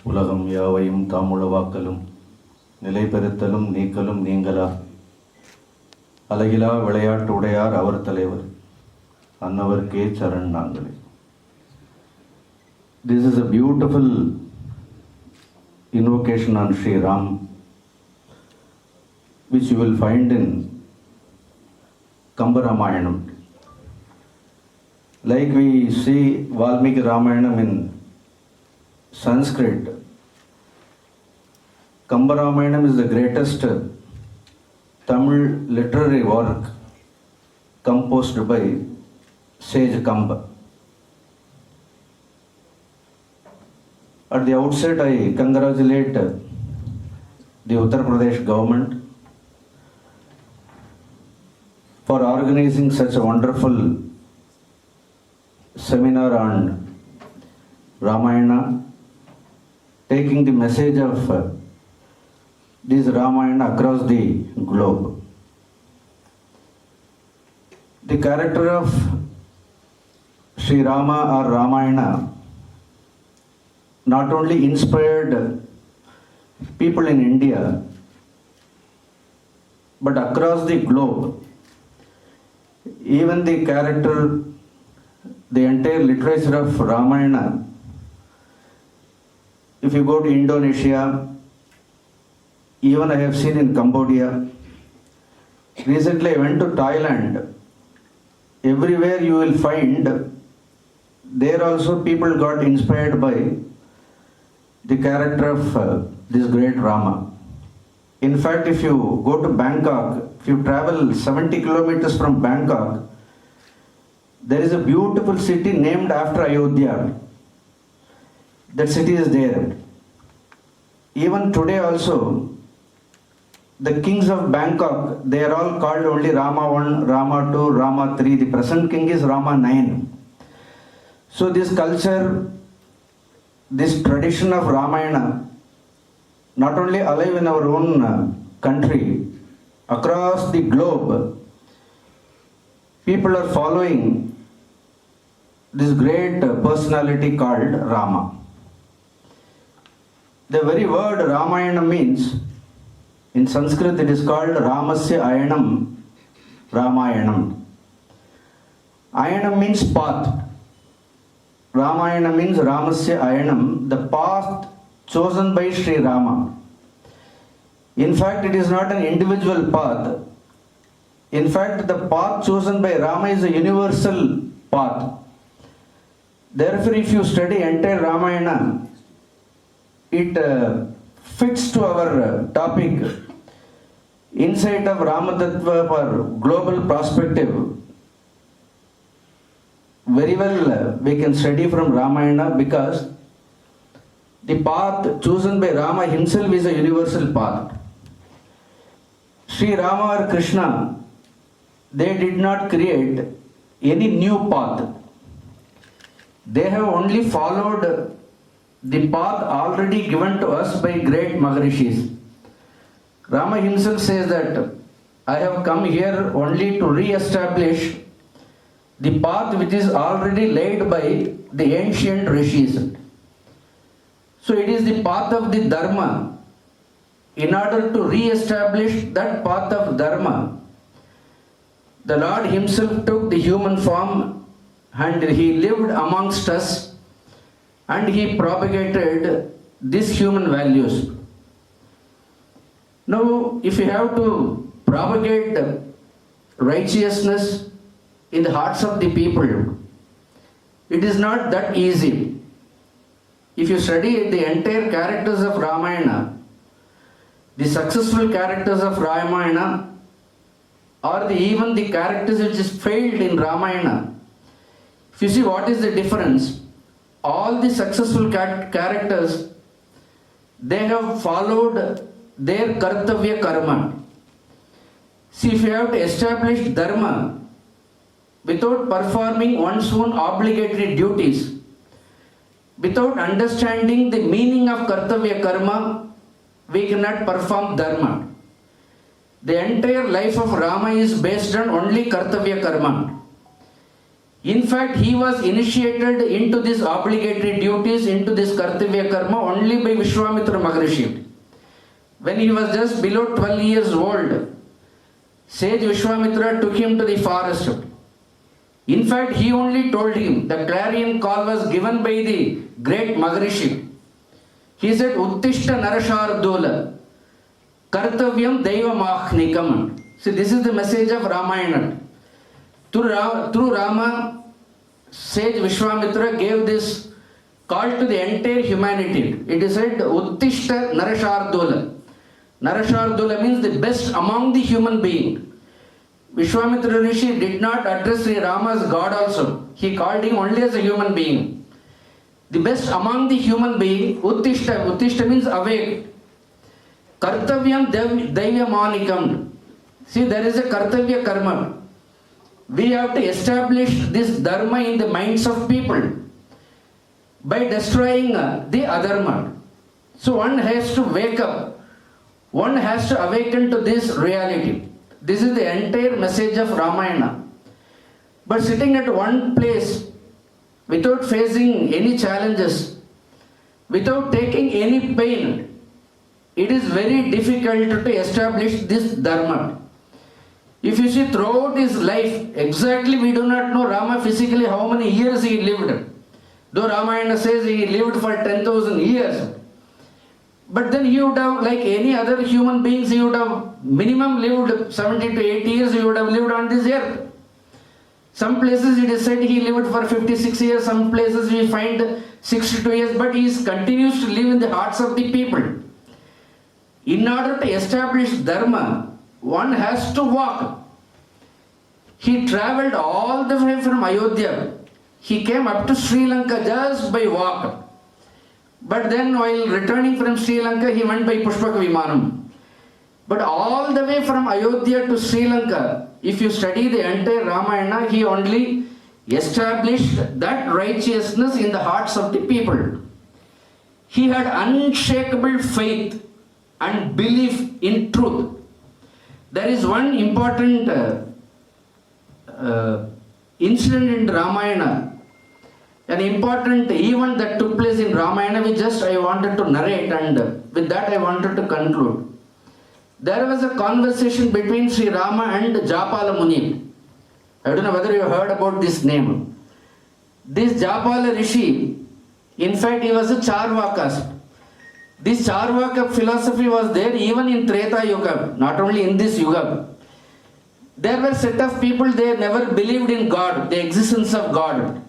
உலகம் யாவையும் தாமுளவாக்கலும் நிலைபெறுத்தலும் நீக்கலும் நீங்களா அழகிலா விளையாட்டு உடையார் அவர் தலைவர் அன்னவர்க்கே சரண் நாங்களே. This is a beautiful invocation on Sri Ram, which you will find in Ramayanam. Like we see Valmiki Ramayanam in Sanskrit, Ramayanam is the greatest Tamil literary work composed by sage Kamba. At the outset, I congratulate the Uttar Pradesh government for organizing such a wonderful seminar on Ramayana, taking the message of this Ramayana across the globe. The character of Sri Rama or Ramayana not only inspired people in India, but across the globe. Even the character, the entire literature of Ramayana, if you go to Indonesia, even I have seen in Cambodia. Recently I went to Thailand. Everywhere you will find, there also people got inspired by the character of this great Rama. In fact, if you go to Bangkok, if you travel 70 kilometers from Bangkok, there is a beautiful city named after Ayodhya. That city is there. Even today also, the kings of Bangkok, they are all called only Rama 1, Rama 2, Rama 3. The present king is Rama 9. So this culture, this tradition of Ramayana, not only alive in our own country, across the globe, people are following this great personality called Rama. The very word Ramayana means, in Sanskrit it is called Ramasya Ayanam, Ramayanam. Ayanam means path. Ramayana means Ramasya Ayanam, the path chosen by Sri Rama. In fact, it is not an individual path. In fact, the path chosen by Rama is a universal path. Therefore, if you study entire Ramayana, it fits to our topic, insight of Rama Tatva for global perspective. Very well we can study from Ramayana, because the path chosen by Rama himself is a universal path. Sri Rama or Krishna, they did not create any new path. They have only followed the path already given to us by great Maharishis. Rama himself says that I have come here only to re-establish the path which is already laid by the ancient rishis. So it is the path of the Dharma. In order to re-establish that path of Dharma, the Lord himself took the human form and he lived amongst us and he propagated these human values. Now, if you have to propagate righteousness in the hearts of the people, it is not that easy. If you study the entire characters of Ramayana, the successful characters of Ramayana, or even the characters which is failed in Ramayana, if you see what is the difference, all the successful characters, they have followed their kartavya karma. See, if you have to establish dharma without performing one's own obligatory duties, without understanding the meaning of kartavya karma, we cannot perform dharma. The entire life of Rama is based on only kartavya karma. In fact, he was initiated into these obligatory duties, into this Kartavya Karma only by Vishwamitra Maharishi. When he was just below 12 years old, sage Vishwamitra took him to the forest. In fact, he only told him, the clarion call was given by the great Maharishi. He said, Uttishta Narashardula, Kartavyam Daivamahnikam. See, this is the message of Ramayana. Through Rama, sage Vishwamitra gave this call to the entire humanity. It is said, Uttishta Narashardula. Narashardula means the best among the human being. Vishwamitra Rishi did not address Sri Rama as God also. He called him only as a human being. The best among the human being, Uttishta. Uttishta means awake. Kartavyam Daivamanikam. See, there is a Kartavya Karma. We have to establish this dharma in the minds of people by destroying the adharma. So one has to wake up. One has to awaken to this reality. This is the entire message of Ramayana. But sitting at one place without facing any challenges, without taking any pain, it is very difficult to establish this dharma. If you see throughout his life, exactly we do not know Rama physically how many years he lived. Though Ramayana says he lived for 10,000 years. But then he would have, like any other human beings, he would have minimum lived 70 to 80 years, he would have lived on this earth. Some places it is said he lived for 56 years, some places we find 62 years, but he continues to live in the hearts of the people. In order to establish dharma, one has to walk. He travelled all the way from Ayodhya. He came up to Sri Lanka just by walk. But then while returning from Sri Lanka, he went by Pushpaka Vimanam. But all the way from Ayodhya to Sri Lanka, if you study the entire Ramayana, he only established that righteousness in the hearts of the people. He had unshakable faith and belief in truth. There is one important incident in Ramayana, an important event that took place in Ramayana, which just I wanted to narrate, and with that I wanted to conclude. There was a conversation between Sri Rama and Japala Muni. I don't know whether you heard about this name. This Japala Rishi, in fact, he was a Charvaka. This Charvaka philosophy was there even in Treta Yuga, not only in this Yuga. There were a set of people, they never believed in God, the existence of God.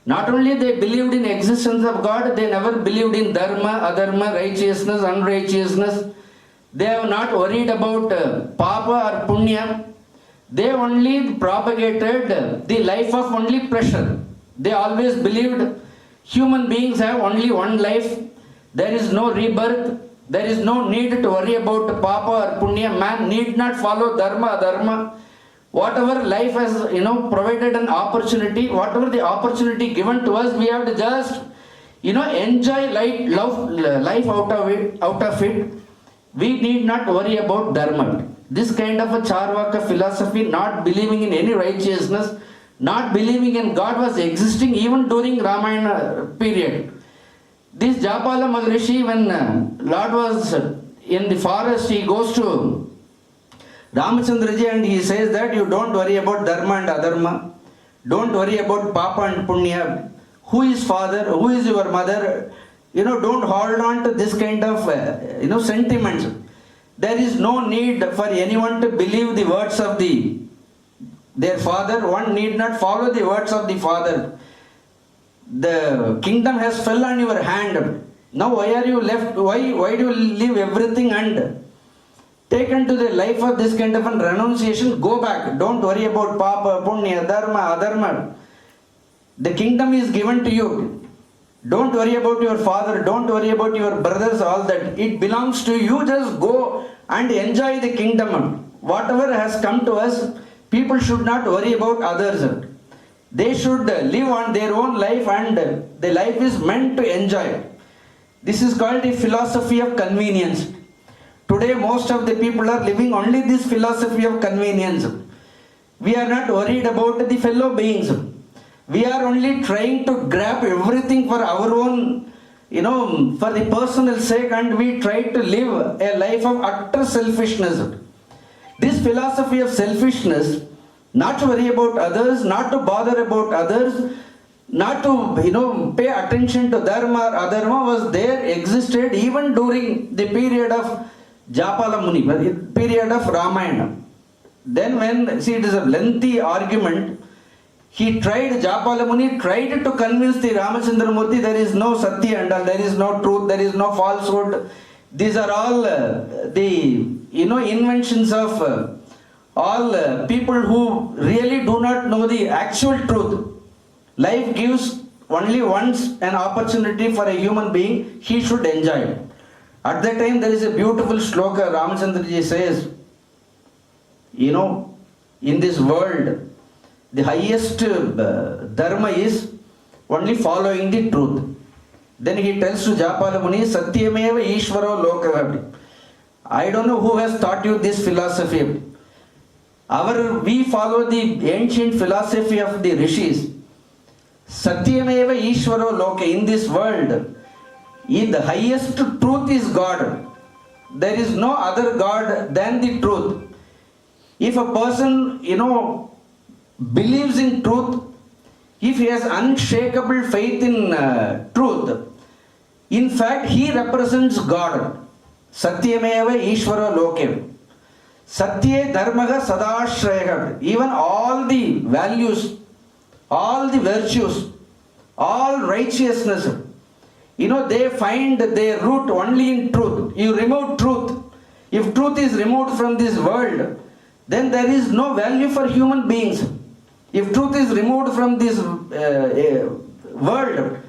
Not only they believed in existence of God, they never believed in dharma, adharma, righteousness, unrighteousness. They have not worried about papa or punya. They only propagated the life of only pleasure. They always believed human beings have only one life. There is no rebirth. There is no need to worry about papa or punya. Man need not follow dharma, adharma. Whatever life has, provided an opportunity, whatever the opportunity given to us, we have to just, enjoy life out of it. We need not worry about dharma. This kind of a Charvaka philosophy, not believing in any righteousness, not believing in God, was existing even during Ramayana period. This Japala Maharishi, when Lord was in the forest, he goes to Ramachandraji and he says that you don't worry about dharma and adharma. Don't worry about papa and punya. Who is father? Who is your mother? Don't hold on to this kind of, sentiments. There is no need for anyone to believe the words of their father. One need not follow the words of the father. The kingdom has fell on your hand. Now why are you left? Why do you leave everything and taken to the life of this kind of a renunciation? Go back. Don't worry about papa, punya, dharma, adharma. The kingdom is given to you. Don't worry about your father. Don't worry about your brothers, all that. It belongs to you. Just go and enjoy the kingdom. Whatever has come to us, people should not worry about others. They should live on their own life, and the life is meant to enjoy. This is called the philosophy of convenience. Today, most of the people are living only this philosophy of convenience. We are not worried about the fellow beings. We are only trying to grab everything for our own, for the personal sake, and we try to live a life of utter selfishness. This philosophy of selfishness, not to worry about others, not to bother about others, not to pay attention to dharma or adharma, was there, existed even during the period of Japala Muni, period of Ramayana. Then when, see, it is a lengthy argument, Japala Muni tried to convince the Ramachandra Murti there is no Satya and all, there is no truth, there is no falsehood. These are all the inventions of all people who really do not know the actual truth. Life gives only once an opportunity for a human being, he should enjoy it. At that time there is a beautiful shloka Ramachandra ji says, in this world, the highest dharma is only following the truth. Then he tells to Japala Muni, Satyameva Ishvaro Loka. I don't know who has taught you this philosophy. We follow the ancient philosophy of the rishis. Satyameva Ishvaro Loka. In this world, the highest truth is God. There is no other God than the truth. If a person, believes in truth, if he has unshakable faith in truth, in fact, he represents God. Satyameva Ishvara Loke. Satya Dharmaga Sadashraya. Even all the values, all the virtues, all righteousness, they find their root only in truth. You remove truth. If truth is removed from this world, then there is no value for human beings. If truth is removed from this world,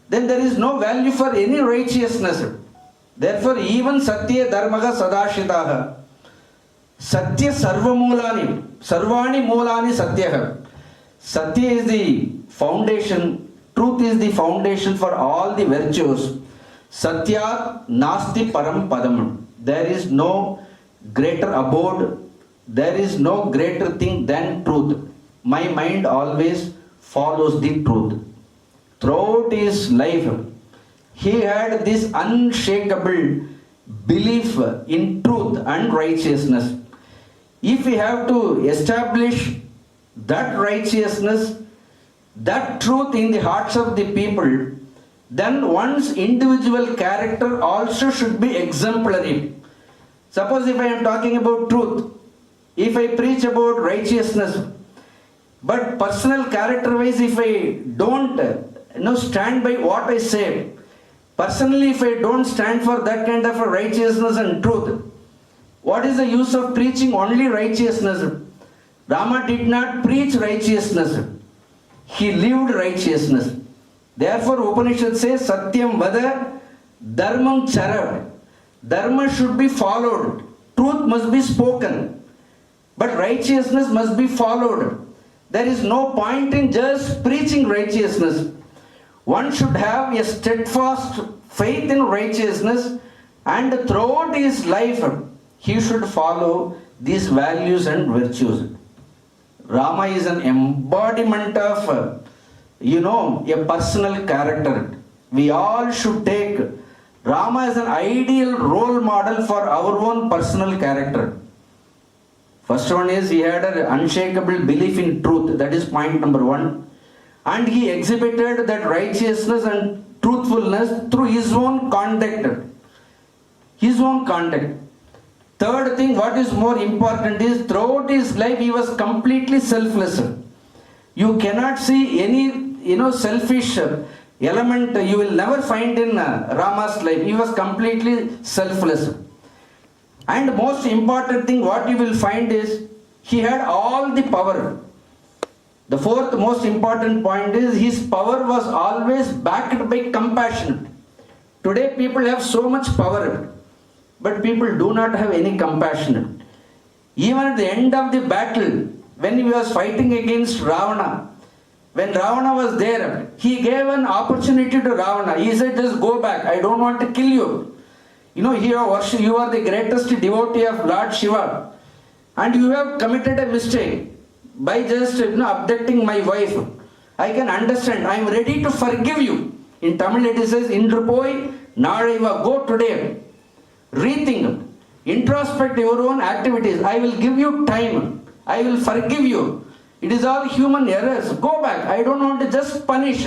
then there is no value for any righteousness. Therefore, even Satya Dharmaga Sadashitaha. Satya Sarvamulani. Sarvani Mulani Satyaha. Satya is the foundation. Truth is the foundation for all the virtues. Satya Nasti Param Padam. There is no greater abode. There is no greater thing than truth. My mind always follows the truth. Throughout his life, he had this unshakable belief in truth and righteousness. If we have to establish that righteousness, that truth in the hearts of the people, then one's individual character also should be exemplary. Suppose if I am talking about truth, if I preach about righteousness, but personal character-wise, if I don't stand by what I say, personally, if I don't stand for that kind of a righteousness and truth, what is the use of preaching only righteousness? Rama did not preach righteousness. He lived righteousness. Therefore, Upanishad says, Satyam Vada Dharmam Chara. Dharma should be followed. Truth must be spoken. But righteousness must be followed. There is no point in just preaching righteousness. One should have a steadfast faith in righteousness, and throughout his life, he should follow these values and virtues. Rama is an embodiment of, a personal character. We all should take Rama as an ideal role model for our own personal character. First one is he had an unshakable belief in truth. That is point number one. And he exhibited that righteousness and truthfulness through his own conduct. His own conduct. Third thing, what is more important is throughout his life he was completely selfless. You cannot see any selfish element you will never find in Rama's life. He was completely selfless. And most important thing what you will find is he had all the power. The fourth most important point is his power was always backed by compassion. Today people have so much power, but people do not have any compassion. Even at the end of the battle, when he was fighting against Ravana, when Ravana was there, he gave an opportunity to Ravana. He said, just go back, I don't want to kill you. You are the greatest devotee of Lord Shiva, and you have committed a mistake by just abducting my wife. I can understand. I am ready to forgive you. In Tamil it says, Indrupoi Nalaiva, go today. Rethink. Introspect your own activities. I will give you time. I will forgive you. It is all human errors. Go back. I don't want to just punish.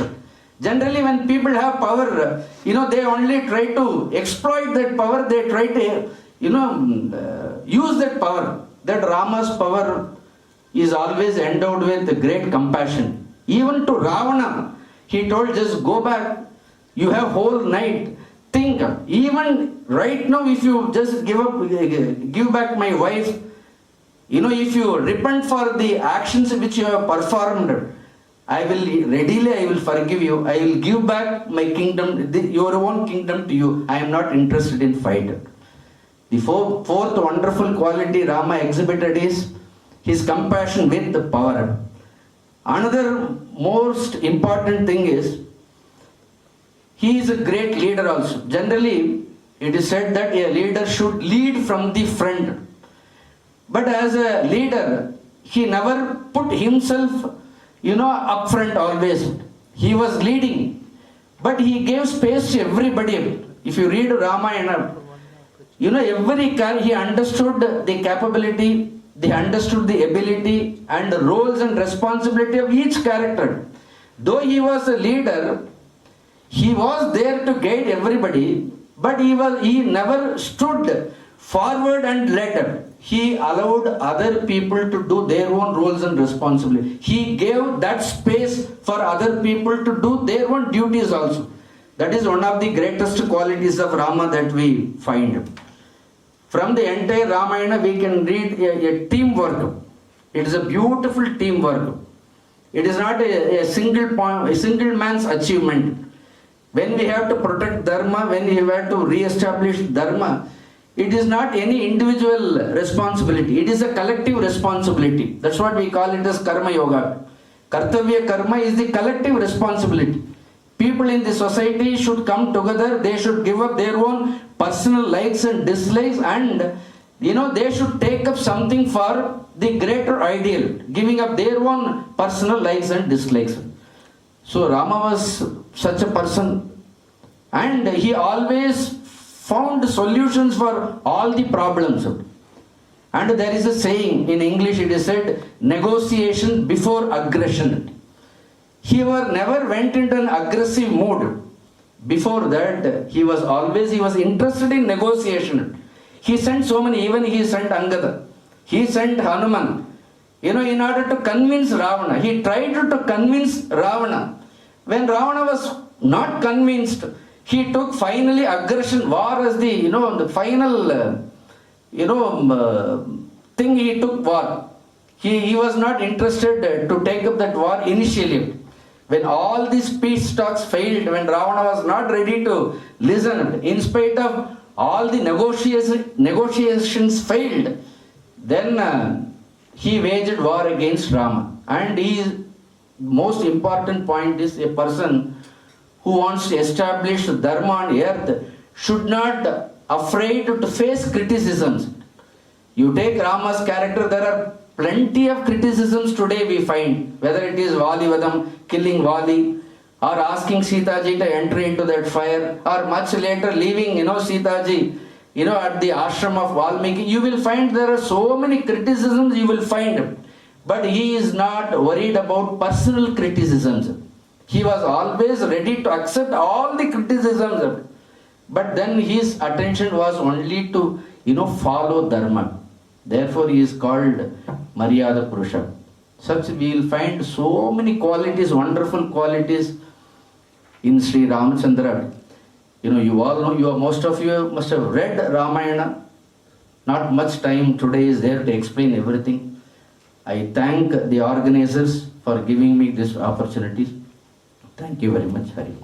Generally when people have power, they only try to exploit that power. They try to, use that power. That Rama's power is always endowed with great compassion. Even to Ravana, he told, just go back. You have whole night. Think. Even right now, if you just give back my wife, if you repent for the actions which you have performed, I will forgive you. I will give back my kingdom, your own kingdom to you. I am not interested in fight. The fourth wonderful quality Rama exhibited is his compassion with the power. Another most important thing is, he is a great leader also. Generally, it is said that a leader should lead from the front. But as a leader, he never put himself, up front always. He was leading, but he gave space to everybody. If you read Ramayana, every guy, he understood the capability, they understood the ability and the roles and responsibility of each character. Though he was a leader, he was there to guide everybody, but he never stood forward and led. He allowed other people to do their own roles and responsibility. He gave that space for other people to do their own duties also. That is one of the greatest qualities of Rama that we find. From the entire Ramayana, we can read a teamwork. It is a beautiful teamwork. It is not a single man's achievement. When we have to protect Dharma, when we have to re-establish Dharma, it is not any individual responsibility. It is a collective responsibility. That's what we call it as Karma Yoga. Kartavya Karma is the collective responsibility. People in the society should come together. They should give up their own personal likes and dislikes, and they should take up something for the greater ideal, giving up their own personal likes and dislikes. So Rama was such a person, and he always found solutions for all the problems. And there is a saying in English, it is said, negotiation before aggression. He never went into an aggressive mood. Before that, he was interested in negotiation. He sent so many, even he sent Angada, he sent Hanuman, in order to convince Ravana. He tried to convince Ravana. When Ravana was not convinced, he took finally aggression, war as the final, thing. He took war. He was not interested to take up that war initially. When all these peace talks failed, when Ravana was not ready to listen, in spite of all the negotiations failed, then he waged war against Rama. And his most important point is, a person who wants to establish Dharma on earth should not afraid to face criticisms. You take Rama's character, there are plenty of criticisms today we find, whether it is Vali Vadam, killing Vali, or asking Sita ji to enter into that fire, or much later leaving, Sita ji, at the ashram of Valmiki. You will find there are so many criticisms you will find, but he is not worried about personal criticisms. He was always ready to accept all the criticisms, but then his attention was only to, follow Dharma. Therefore, he is called Maryada Purusha. Such we will find so many qualities, wonderful qualities in Sri Ramachandra. You all know, most of you must have read Ramayana. Not much time today is there to explain everything. I thank the organizers for giving me this opportunity. Thank you very much, Hari.